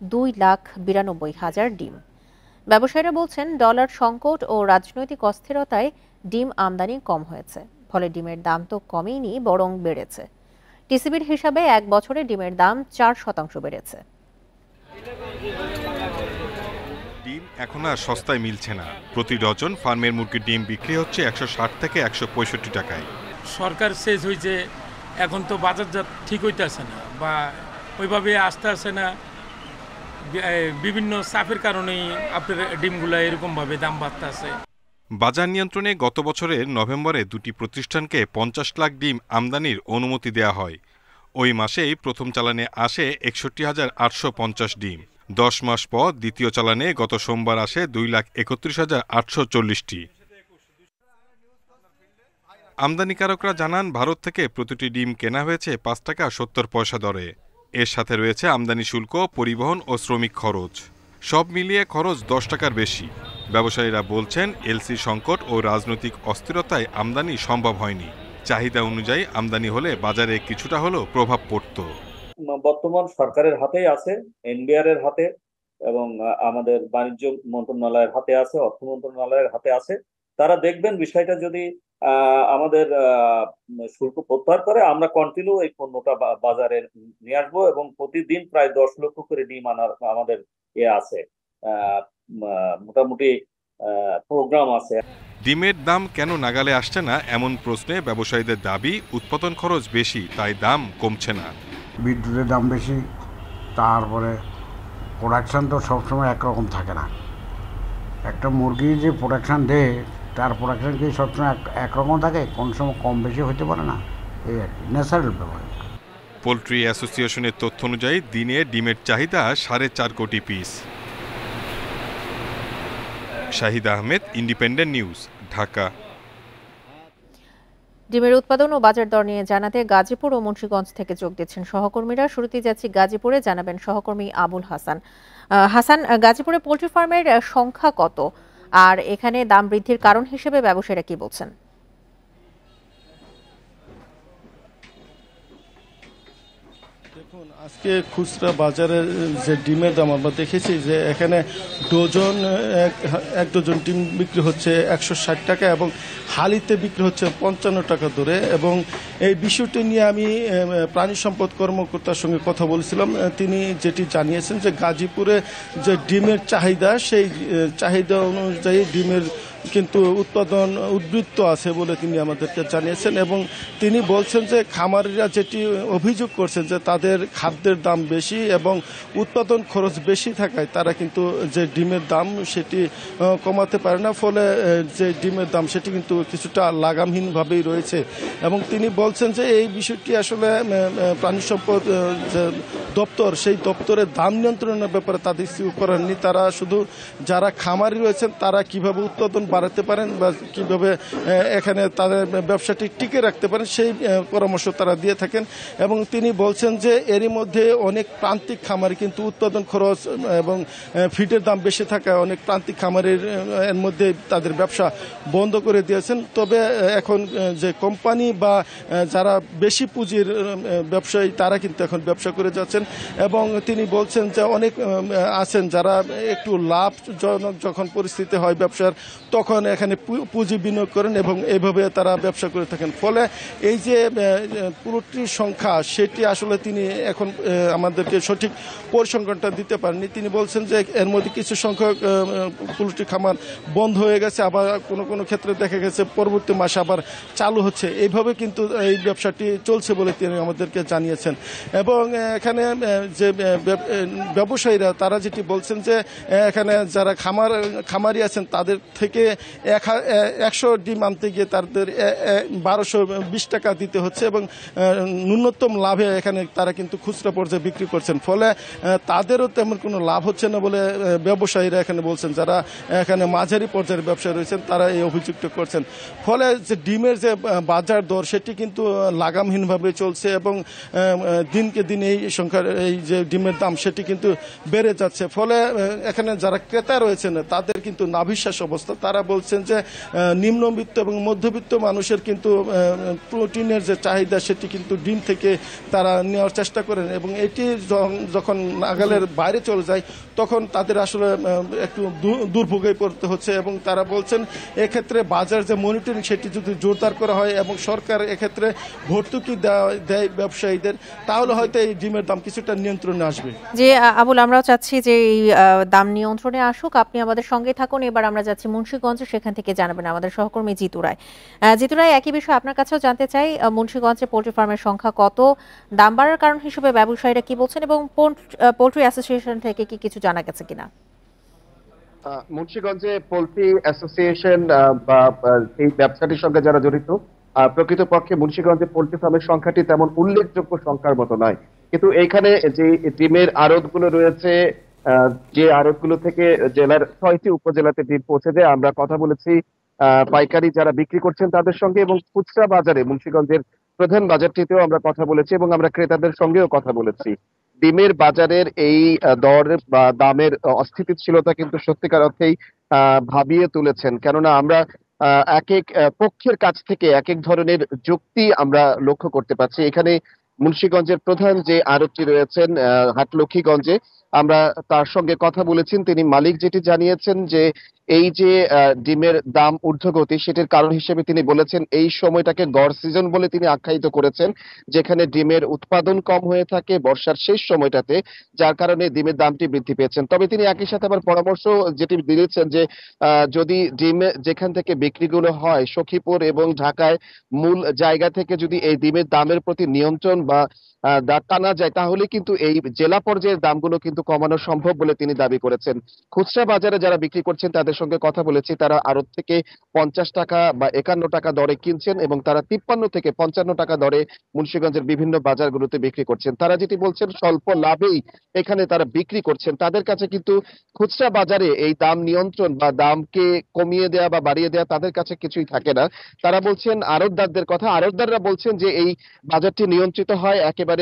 2,92,000 ডিম। ব্যবসায়ীরা বলছেন ডলার সংকট ও রাজনৈতিক অস্থিরতায় ডিম আমদানি কম হয়েছে, ফলে ডিমের দাম তো কমেনি, বরং বেড়েছে। টিসিবির হিসাবে 1 বছরে ডিমের দাম 4% বেড়েছে। ডিম এখন আর সস্তায় মিলছে না। প্রতি ডজন ফার্মের মুরগির ডিম বিক্রি হচ্ছে 160 থেকে 165 টাকায়। সরকার শেষ হয়েছে, এখন তো বাজারজাত ঠিক হইতেছে না বা ওইভাবে আসতে আসে না। বিভিন্ন চাপের কারণেই আপনার ডিমগুলো এরকমভাবে দাম বাড়তে আছে। বাজার নিয়ন্ত্রণে গত বছরের নভেম্বরে 2টি প্রতিষ্ঠানকে 50 লাখ ডিম আমদানির অনুমতি দেওয়া হয়। ওই মাসেই প্রথম চালানে আসে 61,850 ডিম। 10 মাস পর দ্বিতীয় চালানে গত সোমবার আসে 2,31,840টি। আমদানিকারকরা জানান ভারত থেকে প্রতিটি ডিম কেনা হয়েছে 5 টাকা 70 পয়সা দরে। এর সাথে রয়েছে আমদানি শুল্ক, পরিবহন ও শ্রমিক খরচ। সব মিলিয়ে খরচ 10 টাকার বেশি। ব্যবসায়ীরা বলছেন এলসি সংকট ও রাজনৈতিক অস্থিরতায় আমদানি সম্ভব হয়নি। চাহিদা অনুযায়ী আমদানি হলে বাজারে কিছুটা হলেও প্রভাব পড়ত। বর্তমান সরকারের হাতেই আছে, এনবিআর এর হাতে এবং আমাদের বাণিজ্য মন্ত্রণালয়ের হাতে আছে, অর্থ মন্ত্রণালয়ের হাতে আছে। তারা দেখবেন বিষয়টা যদি আমাদের শুল্ক প্রত্যাহার করে, আমরা কন্টিনিউ এই পণ্যটা বাজারে নিয়ে আসবো এবং প্রতিদিন প্রায় 10 লক্ষ করে ডিম আনার আমাদের আছে, মোটামুটি প্রোগ্রাম আছে। ডিমের দাম কেন নাগালে আসছে না এমন প্রশ্নে ব্যবসায়ীদের দাবি উৎপাদন খরচ বেশি, তাই দাম কমছে না। বিদ্যুতের দাম বেশি, তারপরে প্রোডাকশান তো সবসময় একরকম থাকে না। একটা মুরগি যে প্রোডাকশান দেয় তার প্রোডাকশান কি সবসময় একরকম থাকে, কোন সময় কম বেশি হতে পারে না, এই আর কি ন্যাচারাল ব্যাপার। পোলট্রি অ্যাসোসিয়েশনের তথ্য অনুযায়ী দিনে ডিমের চাহিদা 4.5 কোটি piece. Shahid Ahmed, independent news, Dhaka. ডিমের উৎপাদন ও বাজার দর নিয়ে জানাতে গাজীপুর ও মুন্সিগঞ্জ থেকে যোগ দিচ্ছেন সহকর্মীরা। শুরুতেই যাচ্ছি গাজীপুরে, জানাবেন সহকর্মী আবুল হাসান। হাসান, গাজীপুরে পোল্ট্রি ফার্মের সংখ্যা কত, আর এখানে দাম বৃদ্ধির কারণ হিসেবে ব্যবসায়ীরা কি বলছেন? দেখুন, আজকে খুচরা বাজারে যে ডিমের দাম আমরা দেখেছি যে এখানে ডজন এক ডজন ডিম বিক্রি হচ্ছে 160 টাকা এবং হালিতে বিক্রি হচ্ছে 55 টাকা দরে। এবং এই বিষয়টি নিয়ে আমি প্রাণী সম্পদ কর্মকর্তার সঙ্গে কথা বলছিলাম। তিনি যেটি জানিয়েছেন যে গাজীপুরে যে ডিমের চাহিদা, সেই চাহিদা অনুযায়ী ডিমের কিন্তু উৎপাদন উদ্বৃত্ত আছে বলে তিনি আমাদেরকে জানিয়েছেন। এবং তিনি বলছেন যে খামারিরা যেটি অভিযোগ করছেন যে তাদের খাদ্যের দাম বেশি এবং উৎপাদন খরচ বেশি থাকায় তারা কিন্তু যে ডিমের দাম সেটি কমাতে পারে না, ফলে যে ডিমের দাম সেটি কিন্তু কিছুটা লাগামহীনভাবেই রয়েছে। এবং তিনি বলছেন যে এই বিষয়টি আসলে প্রাণী সম্পদ দপ্তর, সেই দপ্তরের দাম নিয়ন্ত্রণের ব্যাপারে তাদের করেননি। তারা শুধু যারা খামারি রয়েছেন তারা কিভাবে উৎপাদন বাড়াতে পারেন বা কিভাবে এখানে তাদের ব্যবসাটি টিকে রাখতে পারেন সেই পরামর্শ তারা দিয়ে থাকেন। এবং তিনি বলছেন যে এরই মধ্যে অনেক প্রান্তিক খামারি কিন্তু উৎপাদন খরচ এবং ফিডের দাম বেশি থাকায় অনেক প্রান্তিক খামারের এর মধ্যে তাদের ব্যবসা বন্ধ করে দিয়েছেন। তবে এখন যে কোম্পানি বা যারা বেশি পুঁজির ব্যবসায়ী তারা কিন্তু এখন ব্যবসা করে যাচ্ছেন। এবং তিনি বলছেন যে অনেক আছেন যারা একটু লাভজনক যখন পরিস্থিতি হয় ব্যবসার তখন এখানে পুঁজি বিনিয়োগ করেন এবং এইভাবে তারা ব্যবসা করে থাকেন। ফলে এই যে পোলট্রির সংখ্যা সেটি আসলে তিনি এখন আমাদেরকে সঠিক পরিসংখ্যানটা দিতে পারেননি। তিনি বলছেন যে এর মধ্যে কিছু সংখ্যক পোলট্রি খামার বন্ধ হয়ে গেছে, আবার কোনো কোনো ক্ষেত্রে দেখা গেছে পরবর্তী মাসে আবার চালু হচ্ছে। এইভাবে কিন্তু এই ব্যবসাটি চলছে বলে তিনি আমাদেরকে জানিয়েছেন। এবং এখানে যে ব্যবসায়ীরা তারা যেটি বলছেন যে এখানে যারা খামারি আছেন তাদের থেকে 100 ডিম আনতে গিয়ে তাদের 1220 টাকা দিতে হচ্ছে এবং ন্যূনতম লাভে এখানে তারা কিন্তু খুচরা পর্যায়ে বিক্রি করছেন। ফলে তাদেরও তেমন কোনো লাভ হচ্ছে না বলে ব্যবসায়ীরা এখানে বলছেন। যারা এখানে মাঝারি পর্যায়ের ব্যবসায়ী রয়েছেন তারা এই অভিযোগটা করছেন। ফলে যে ডিমের যে বাজার দর সেটি কিন্তু লাগামহীনভাবে চলছে এবং দিনকে দিন এই সংখ্যার এই যে ডিমের দাম সেটি কিন্তু বেড়ে যাচ্ছে। ফলে এখানে যারা ক্রেতা রয়েছেন তাদের কিন্তু নাভিশ্বাস অবস্থা। তারা বলছেন যে নিম্নবিত্ত এবং মধ্যবিত্ত মানুষের কিন্তু প্রোটিনের যে চাহিদা সেটি কিন্তু ডিম থেকে তারা নেওয়ার চেষ্টা করেন এবং এটি যখন নাগালের বাইরে চলে যায় তখন তাদের আসলে একটু দুর্ভোগে পড়তে হচ্ছে। এবং তারা বলছেন এক্ষেত্রে বাজার যে মনিটরিং সেটি যদি জোরদার করা হয় এবং সরকার এক্ষেত্রে ভর্তুকি দেয় ব্যবসায়ীদের তাহলে হয়তো এই ডিমের দাম কিছুটা নিয়ন্ত্রণে আসবে। যে আবুল, আমরাও চাচ্ছি যে এই দাম নিয়ন্ত্রণে আসুক। আপনি আমাদের সঙ্গে থাকুন। এবার আমরা যাচ্ছি মুন্সিগঞ্জে, সেখান থেকে জানাবেন আমাদের সহকর্মী জিতু রায়। জিতু রায়, একই বিষয় আপনার কাছেও জানতে চাই, মুন্সিগঞ্জে পোল্ট্রি ফার্মের সংখ্যা কত, দাম বাড়ার কারণ হিসেবে ব্যবসায়ীরা কি বলছেন এবং পোল্ট্রি অ্যাসোসিয়েশন থেকে কি কিছু জানা গেছে কিনা? মুন্সিগঞ্জে পোল্ট্রি অ্যাসোসিয়েশন বা এই ব্যবসাটির সঙ্গে যারা জড়িত, প্রকৃতপক্ষে মুন্সিগঞ্জে পোল্ট্রি ফার্মের সংখ্যাটি তেমন উল্লেখযোগ্য সংখ্যার মতো নয়। কিন্তু এইখানে যে ডিমের আড়তগুলো রয়েছে, যে আড়তগুলো থেকে জেলার 6টি উপজেলাতে ডিম পৌঁছে যায়, আমরা কথা বলেছি পাইকারি যারা বিক্রি করছেন তাদের সঙ্গে এবং খুচরা বাজারে মুন্সিগঞ্জের প্রধান বাজারটিতেও আমরা কথা বলেছি এবং আমরা ক্রেতাদের সঙ্গেও কথা বলেছি। ডিমের বাজারের এই দর বা দামের অস্থিতিশীলতা কিন্তু সত্যিকার অর্থেই ভাবিয়ে তুলেছেন। কেননা আমরা এক এক পক্ষের কাছ থেকে এক এক ধরনের যুক্তি আমরা লক্ষ্য করতে পারছি। এখানে মুন্সিগঞ্জের প্রধান যে আড়তটি রয়েছেন হাটলক্ষ্মীগঞ্জে, আমরা তার সঙ্গে কথা বলেছেন। তিনি মালিক যেটি জানিয়েছেন যে এই যে ডিমের দাম ঊর্ধ্বগতি সেটির কারণ হিসেবে তিনি বলেছেন এই সময়টাকে গড় সিজন বলে তিনি আখ্যায়িত করেছেন, যেখানে ডিমের উৎপাদন কম হয়ে থাকে বর্ষার শেষ সময়টাতে, যার কারণে ডিমের দামটি বৃদ্ধি পেয়েছেন। তবে তিনি একই সাথে আবার পরামর্শ যেটি দিয়েছেন যে যদি ডিম যেখান থেকে বিক্রিগুলো হয় সখীপুর এবং ঢাকায় মূল জায়গা থেকে যদি এই ডিমের দামের প্রতি নিয়ন্ত্রণ বা টানা যায় তাহলে কিন্তু এই জেলা পর্যায়ের দামগুলো কিন্তু কমানো সম্ভব বলে তিনি দাবি করেছেন। খুচরা বাজারে যারা বিক্রি করছেন তাদের সঙ্গে কথা বলেছি, তারা আড়ত থেকে 50 টাকা বা 51 টাকা দরে কিনছেন এবং তারা 53 থেকে 55 টাকা দরে মুন্সিগঞ্জের বিভিন্ন বাজারগুলোতে বিক্রি করছেন। তারা যেটি বলছেন স্বল্প লাভেই এখানে তারা বিক্রি করছেন। তাদের কাছে কিন্তু খুচরা বাজারে এই দাম নিয়ন্ত্রণ বা দামকে কমিয়ে দেওয়া বা বাড়িয়ে দেওয়া তাদের কাছে কিছুই থাকে না। তারা বলছেন আড়তদারদের কথা, আড়তদাররা বলছেন যে এই বাজারটি নিয়ন্ত্রিত হয় একেবারে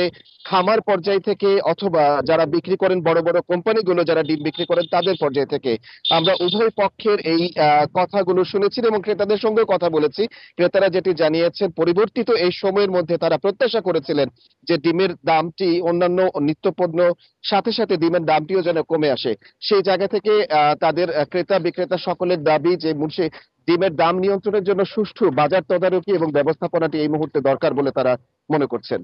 খামার পর্যায় থেকে অথবা যারা বিক্রি করেন বড় বড় কোম্পানিগুলো যারা ডিম বিক্রি করেন তাদের পর্যায় থেকে। আমরা উভয় পক্ষের এই কথাগুলো শুনেছি এবং ক্রেতাদের সঙ্গে কথা বলেছি। ক্রেতারা যেটি জানিয়েছেন পরিবর্তিত এই সময়ের মধ্যে তারা প্রত্যাশা করেছিলেন যে ডিমের দামটি অন্যান্য নিত্যপণ্য সাথে সাথে ডিমের দামটিও যেন কমে আসে। সেই জায়গা থেকে তাদের ক্রেতা বিক্রেতা সকলের দাবি যে ডিমের দাম নিয়ন্ত্রণের জন্য সুষ্ঠু বাজার তদারকি এবং ব্যবস্থাপনাটি এই মুহূর্তে দরকার বলে তারা মনে করছেন।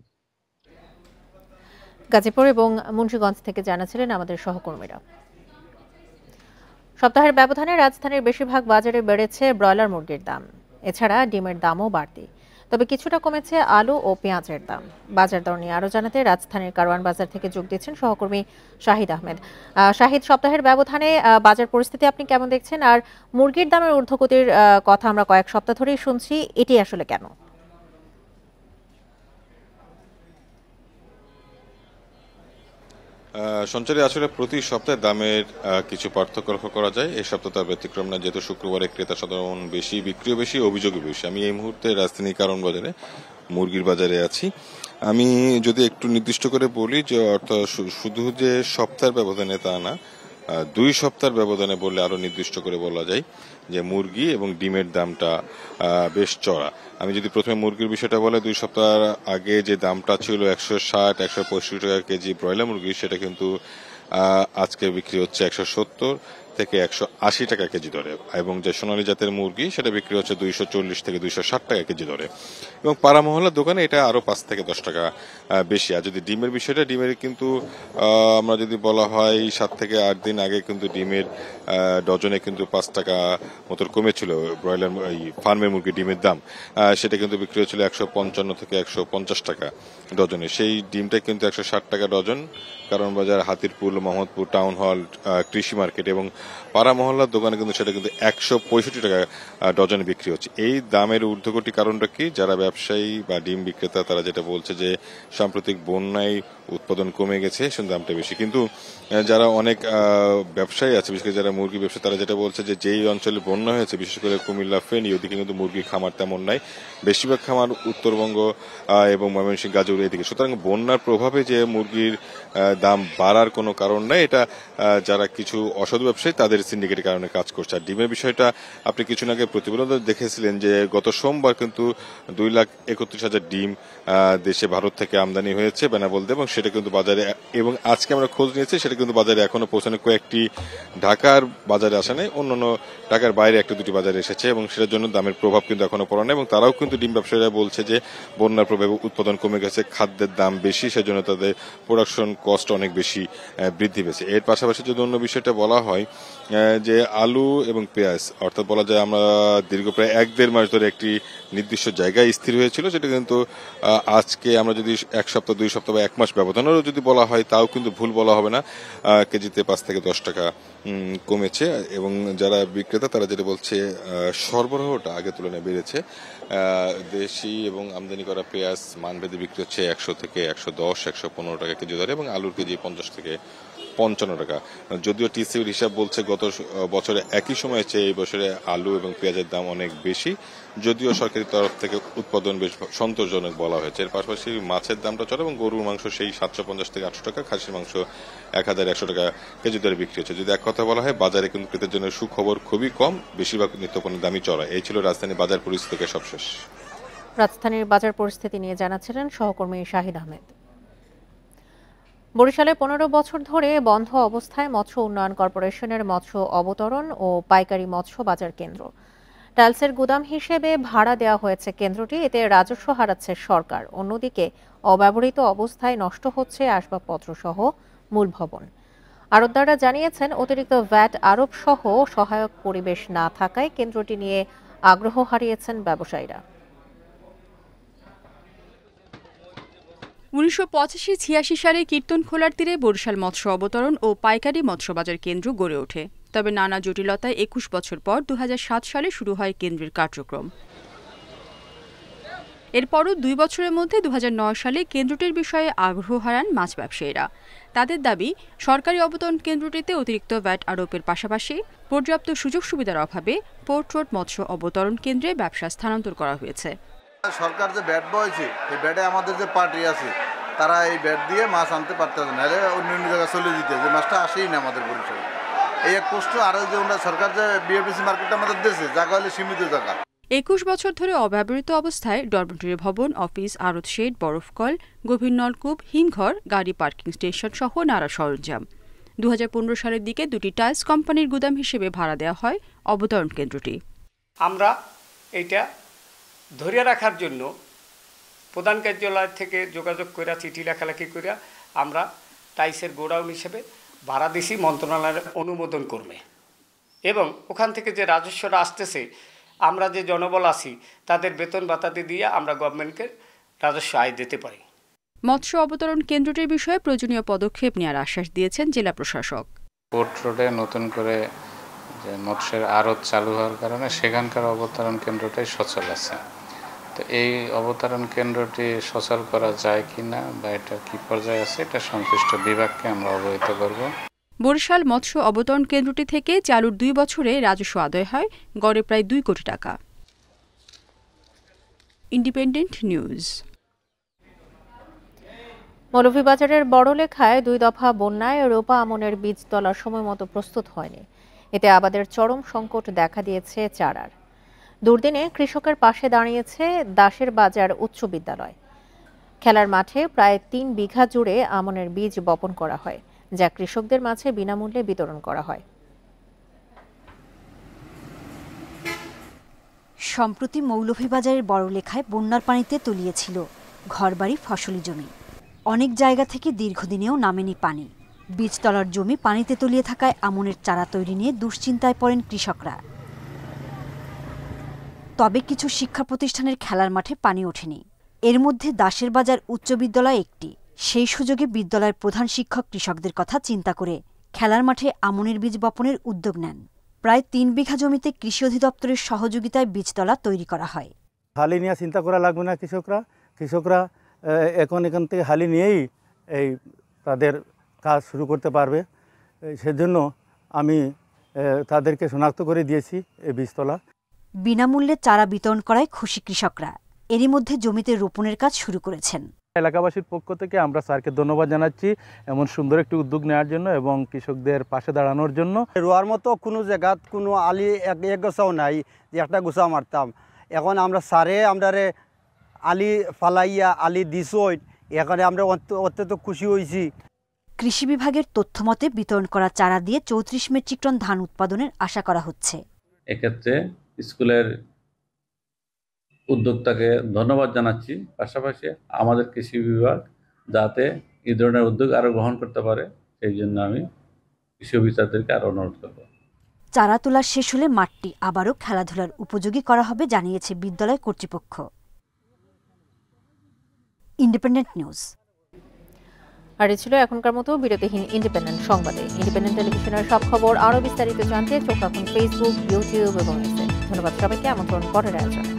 গাজীপুর এবং মুন্সিগঞ্জ থেকে জানাছিলেন আমাদের সহকর্মীরা। সপ্তাহের ব্যবধানে রাজধানীর বেশিরভাগ বাজারে বেড়েছে ব্রয়লার মুরগির দাম। এছাড়া ডিমের দামও বাড়তি, তবে কিছুটা কমেছে আলু ও পেঁয়াজের দাম। বাজার দর নিয়ে আরো জানাতে রাজধানীর কারওয়ান বাজার থেকে যোগ দিচ্ছেন সহকর্মী শাহিদ আহমেদ। শাহিদ, সপ্তাহের ব্যবধানে বাজার পরিস্থিতি আপনি কেমন দেখছেন? আর মুরগির দামের ঊর্ধ্বগতির কথা আমরা কয়েক সপ্তাহ ধরেই শুনছি, এটি আসলে কেন? সঞ্চারী আসলে প্রতি সপ্তাহে দামের কিছু পার্থক্য লক্ষ্য করা যায়। এই সপ্তাহে তার ব্যতিক্রম না, যেহেতু শুক্রবারে ক্রেতা সাধারণ বেশি, বিক্রিও বেশি, অভিযোগও বেশি। আমি এই মুহূর্তে রাজধানী কারণ বাজারে মুরগির বাজারে আছি। আমি যদি একটু নির্দিষ্ট করে বলি যে অর্থাৎ শুধু যে সপ্তাহের ব্যবধানে তা না, 2 সপ্তাহের ব্যবধানে বললে আরো নির্দিষ্ট করে বলা যায় যে মুরগি এবং ডিমের দামটা বেশ চড়া। আমি যদি প্রথমে মুরগির বিষয়টা বলে, 2 সপ্তাহ আগে যে দামটা ছিল 160-165 টাকা কেজি ব্রয়লার মুরগি, সেটা কিন্তু আজকে বিক্রি হচ্ছে 170 থেকে 180 টাকা কেজি দরে, এবং যে সোনালী জাতের মুরগি সেটা বিক্রি হচ্ছে 240 থেকে 260 টাকা কেজি দরে, এবং পাড়া মহল্লার দোকানে এটা আরো 5 থেকে 10 টাকা বেশি। আর যদি ডিমের বিষয়টা, ডিমের কিন্তু আমরা যদি বলা হয় 7 থেকে 8 দিন আগে কিন্তু ডিমের ডজনে কিন্তু 5 টাকা মতো কমেছিল ব্রয়লার এই ফার্মের মুরগি ডিমের দাম, সেটা কিন্তু বিক্রি হচ্ছিল 155 থেকে 150 টাকা ডজনে। সেই ডিমটা কিন্তু 160 টাকা ডজন কারণ বাজার, হাতিরপুল, মোহাম্মদপুর টাউন হল, কৃষি মার্কেট এবং পাড়া মহল্লার দোকানে কিন্তু সেটা কিন্তু 165 টাকা ডজনে বিক্রি হচ্ছে। এই দামের ঊর্ধ্বগতি কারণটা কি? যারা ব্যবসায়ী বা ডিম বিক্রেতা তারা যেটা বলছে যে সাম্প্রতিক বন্যায় উৎপাদন কমে গেছে, সেই দামটা বেশি। কিন্তু যারা অনেক ব্যবসায়ী আছে, বিশেষ করে যারা মুরগি ব্যবসা, তারা যেটা বলছে যে যেই অঞ্চলে বন্যা হয়েছে, বিশেষ করে কুমিল্লা, ফেনী, ওদিকে কিন্তু মুরগির খামার তেমন নাই, বেশিরভাগ খামার উত্তরবঙ্গ এবং ময়মনসিংহ, গাজীপুর এদিকে। সুতরাং বন্যার প্রভাবে যে মুরগির দাম বাড়ার কোনো কারণ নাই, এটা যারা কিছু অসাধু ব্যবসায়ী তাদের সিন্ডিকেটের কারণে কাজ করছে। আর ডিমের বিষয়টা আপনি কিছু আগে প্রতিবেদন দেখেছিলেন যে গত সোমবার কিন্তু 2,31,000 ডিম দেশে ভারত থেকে আমদানি হয়েছে বেনাবলদে, এবং সেটা কিন্তু বাজারে, এবং আজকে আমরা খোঁজ নিয়েছি সেটা কিন্তু বাজারে এখনো পৌঁছানো, কয়েকটি ঢাকার বাজারে আসে নাই, অন্যান্য ঢাকার বাইরে 1-2টি বাজারে এসেছে, এবং সেটার জন্য দামের প্রভাব কিন্তু এখনো পড়ে না। এবং তারাও কিন্তু ডিম ব্যবসায়ীরা বলছে যে বন্যার প্রভাবে উৎপাদন কমে গেছে, খাদ্যের দাম বেশি, সেজন্য তাদের প্রোডাকশন কস্ট অনেক বেশি বৃদ্ধি পেয়েছে। এর পাশাপাশি যদি অন্য বিষয়টা বলা হয় যে আলু এবং পেঁয়াজ, অর্থাৎ বলা যায় আমরা দীর্ঘ প্রায় 1-1.5 মাস ধরে একটি নির্দিষ্ট জায়গায় স্থির হয়েছিল, সেটা কিন্তু আজকে আমরা যদি 1 সপ্তাহ, 2 সপ্তাহ বা 1 মাস ব্যবধানেরও যদি বলা হয়, তাও কিন্তু ভুল বলা হবে না, কেজিতে 5 থেকে 10 টাকা কমেছে। এবং যারা বিক্রেতা তারা যেটা বলছে, সরবরাহটা আগের তুলনায় বেড়েছে। দেশি এবং আমদানি করা পেঁয়াজ মানভেদে বিক্রি হচ্ছে 100 থেকে 110, 115 টাকা কেজি দরে, এবং আলুর কেজি 50 থেকে 55 টাকা। যদিও টিসিবির হিসাব বলছে গত বছরে একই সময়ের চেয়ে এই বছরে আলু এবং পেঁয়াজের দাম অনেক বেশি, যদিও সরকারি তরফ থেকে উৎপাদন বেশ সন্তোষজনক বলা হয়েছে। এর পাশাপাশি মাছের দামটা চড়া, এবং গরুর মাংস সেই 750 থেকে 800 টাকা, খাসির মাংস 1100 টাকা কেজি দরে বিক্রি হচ্ছে। যদি এক কথা বলা হয়, বাজারে কিন্তু ক্রেতার জন্য সুখবর খুবই কম, বেশিরভাগ নিত্যপণ্যের দামই চড়া। এই ছিল রাজধানী বাজার পরিস্থিতি সবশেষ। রাজধানীর বাজার পরিস্থিতি নিয়ে জানাচ্ছিলেন সহকর্মী শাহিদ আহমেদ। বরিশালে 15 বছর ধরে বন্ধ অবস্থায় মৎস্য উন্নয়ন কর্পোরেশনের মৎস্য অবতরণ ও পাইকারি মৎস্য বাজার কেন্দ্র। টাইলসের গুদাম হিসেবে ভাড়া দেওয়া হয়েছে কেন্দ্রটি, এতে রাজস্ব হারাচ্ছে সরকার। অন্যদিকে অব্যবহৃত অবস্থায় নষ্ট হচ্ছে আসবাবপত্র সহ মূল ভবন। আড়তদাররা জানিয়েছেন, অতিরিক্ত ভ্যাট আরোপ সহ সহায়ক পরিবেশ না থাকায় কেন্দ্রটি নিয়ে আগ্রহ হারিয়েছেন ব্যবসায়ীরা। 1985-86 সালে কীর্তনখোলার তীরে বরিশাল মৎস্য অবতরণ ও পাইকারি মৎস্য বাজার কেন্দ্র গড়ে ওঠে। তবে নানা জটিলতায় 21 বছর পর 2007 সালে শুরু হয় কেন্দ্রের কার্যক্রম। এরপরও 2 বছরের মধ্যে 2009 সালে কেন্দ্রটির বিষয়ে আগ্রহ হারান মাছ ব্যবসায়ীরা। তাদের দাবি, সরকারি অবতরণ কেন্দ্রটিতে অতিরিক্ত ভ্যাট আরোপের পাশাপাশি পর্যাপ্ত সুযোগ সুবিধার অভাবে পোর্ট রোড মৎস্য অবতরণ কেন্দ্রে ব্যবসা স্থানান্তর করা হয়েছে। সরকার যে ব্যাট বইছে, এই ব্যাটে আমাদের যে পার্টি আছে তারা এই ব্যাট দিয়ে মাছ আনতে পারতেছে না, অন্য অন্য জায়গায় চলে যেতে, যে মাছটা আসেই না আমাদের পরিচয়। এই এক কষ্ট। আর যে সরকার যে বিএফডিসি মার্কেটটা আমাদের দেশে জায়গা হলে সীমিত জায়গা। 21 বছর ধরে অব্যবহৃত অবস্থায় ডরমিটরি ভবন, অফিস, আড়ত শেড, বরফকল, গভীর নলকূপ, হিমঘর, গাড়ি পার্কিং স্টেশন সহ নানা সরঞ্জাম। 2015 সালের দিকে 2টি টাইলস কোম্পানির গুদাম হিসেবে ভাড়া দেওয়া হয় অবতরণ কেন্দ্রটি। আমরা এটা ধরে রাখার জন্য প্রধান কার্যালয় থেকে যোগাযোগ করে চিঠি লেখালেখি করে আমরা টাইলসের গোডাউন হিসেবে ভাড়া দিছি মন্ত্রণালয়ের অনুমোদন করবে, এবং ওখান থেকে যে রাজস্বটা আসতেছে আমরা যে জনবল আছি তাদের বেতন ভাতাতে দিয়ে আমরা গভর্নমেন্টকে রাজস্ব আয় দিতে পারি। মৎস্য অবতরণ কেন্দ্রটির বিষয়ে প্রয়োজনীয় পদক্ষেপ নেওয়ার আশ্বাস দিয়েছেন জেলা প্রশাসক। পোর্ট রোডে নতুন করে যে মৎস্যের আড়ত চালু হওয়ার কারণে সেখানকার অবতরণ কেন্দ্রটাই সচল আছে। তো তো এই অবতরণ কেন্দ্রটি সচল করা যায় কিনা বা এটা কি পর্যায়ে আছে এটা সংশ্লিষ্ট বিভাগকে আমরা অবহিত করব। বরিশাল মৎস্য অবতরণ কেন্দ্রটি থেকে চালুর 2 বছরে রাজস্ব আদায় হয় গড়ে প্রায় 2 কোটি টাকা। Independent news. মৌলভীবাজারের বড়লেখায় 2 দফা বন্যায় রোপা আমনের বীজ তোলার সময় মতো প্রস্তুত হয়নি। এতে আবাদের চরম সংকট দেখা দিয়েছে চারার। দুর্দিনে কৃষকের পাশে দাঁড়িয়েছে দাসের বাজার উচ্চ বিদ্যালয়। খেলার মাঠে প্রায় 3 বিঘা জুড়ে আমনের বীজ বপন করা হয়, যা কৃষকদের মাঝে বিনামূল্যে বিতরণ করা হয়। সম্প্রতি মৌলভীবাজারের বড়লেখায় বন্যার পানিতে তলিয়েছিল ঘরবাড়ি, ফসলি জমি। অনেক জায়গা থেকে দীর্ঘদিনেও নামেনি পানি। বীজতলার জমি পানিতে তলিয়ে থাকায় আমনের চারা তৈরি নিয়ে দুশ্চিন্তায় পড়েন কৃষকরা। তবে কিছু শিক্ষা প্রতিষ্ঠানের খেলার মাঠে পানি ওঠেনি। এর মধ্যে দাসের বাজার উচ্চ বিদ্যালয় একটি। সেই সুযোগে বিদ্যালয়ের প্রধান শিক্ষক কৃষকদের কথা চিন্তা করে খেলার মাঠে আমনের বীজ বপনের উদ্যোগ নেন। প্রায় 3 বিঘা জমিতে কৃষি অধিদপ্তরের সহযোগিতায় বীজতলা তৈরি করা হয়। হালি নিয়ে চিন্তা করা লাগবে না কৃষকরা এখান থেকে হালি নিয়েই এই তাদের কাজ শুরু করতে পারবে। সেজন্য আমি তাদেরকে শনাক্ত করে দিয়েছি এই বীজতলা। বিনামূল্যে চারা বিতরণ করায় খুশি কৃষকরা। এরই মধ্যে জমিতে রোপণের কাজ শুরু করেছেন। এলাকাবাসীর পক্ষ থেকে আমরা স্যারকে ধন্যবাদ জানাচ্ছি এমন সুন্দর একটি উদ্যোগ নেওয়ার জন্য এবং কৃষকদের পাশে দাঁড়ানোর জন্য। রোয়ার মতো কোনো জায়গাত কোনো আলি এক গোছাও নাই যে একটা গোছা মারতাম। এখন আমরা সারে আমরা আলি ফালাইয়া আলি দিছই, এখানে আমরা অত্যন্ত খুশি হয়েছি। কৃষি বিভাগের তথ্যমতে বিতরণ করা চারা দিয়ে 34 মেট্রিক টন ধান উৎপাদনের আশা করা হচ্ছে। এক্ষেত্রে স্কুলের উদ্যোক্তাকে ধন্যবাদ জানাচ্ছি। পাশাপাশি আমাদের কৃষি বিভাগ যাতে এই ধরনের উদ্যোগ আরও গ্রহণ করতে পারে সেই জন্য আমি কৃষি অফিসারদেরকে আরও অনুরোধ করব। চারা তোলা শেষ হলে মাঠটি আবারও খেলাধুলার উপযোগী করা হবে জানিয়েছে বিদ্যালয় কর্তৃপক্ষ। Independent news. আর এ ছিল এখনকার মতো বিরতিহীন ইন্ডিপেন্ডেন্ট সংবাদে। ইন্ডিপেন্ডেন্ট টেলিভিশনের সব খবর আরও বিস্তারিত জানতে চোখ রাখুন ফেসবুক, ইউটিউব এবং এক্সে। ধন্যবাদ সবাইকে। আমন্ত্রণ পরের আয়োজনে।